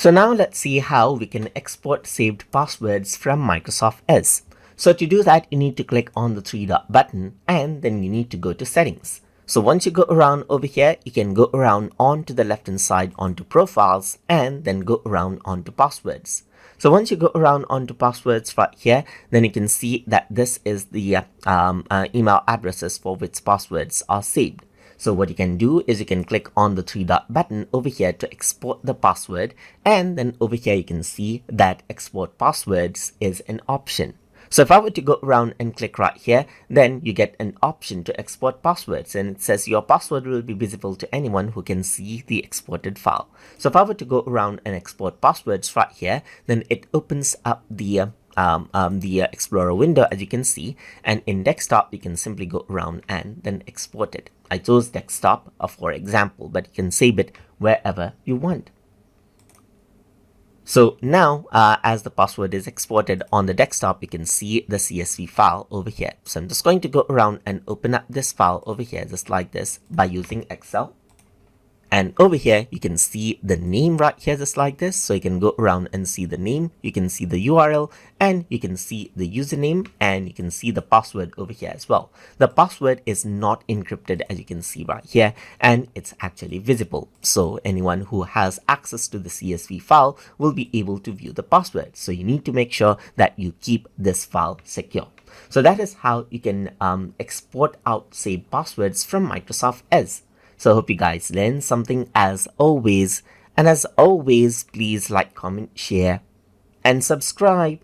So now let's see how we can export saved passwords from Microsoft Edge. So to do that, you need to click on the three dot button and then you need to go to settings. So once you go around over here, you can go around onto the left hand side onto profiles and then go around onto passwords. So once you go around onto passwords right here, then you can see that this is the email addresses for which passwords are saved. So what you can do is you can click on the three dot button over here to export the password, and then over here you can see that export passwords is an option. So if I were to go around and click right here, then you get an option to export passwords, and it says your password will be visible to anyone who can see the exported file. So if I were to go around and export passwords right here, then it opens up the Explorer window, as you can see, and in desktop you can simply go around and then export it. I chose desktop for example, but you can save it wherever you want. So now, as the password is exported on the desktop, you can see the CSV file over here. So I'm just going to go around and open up this file over here, just like this, by using Excel. And over here, you can see the name right here, just like this. So you can go around and see the name, you can see the URL, and you can see the username, and you can see the password over here as well. The password is not encrypted, as you can see right here, and it's actually visible. So anyone who has access to the CSV file will be able to view the password. So you need to make sure that you keep this file secure. So that is how you can export out saved passwords from Microsoft Edge. So I hope you guys learned something as always. And as always, please like, comment, share, and subscribe.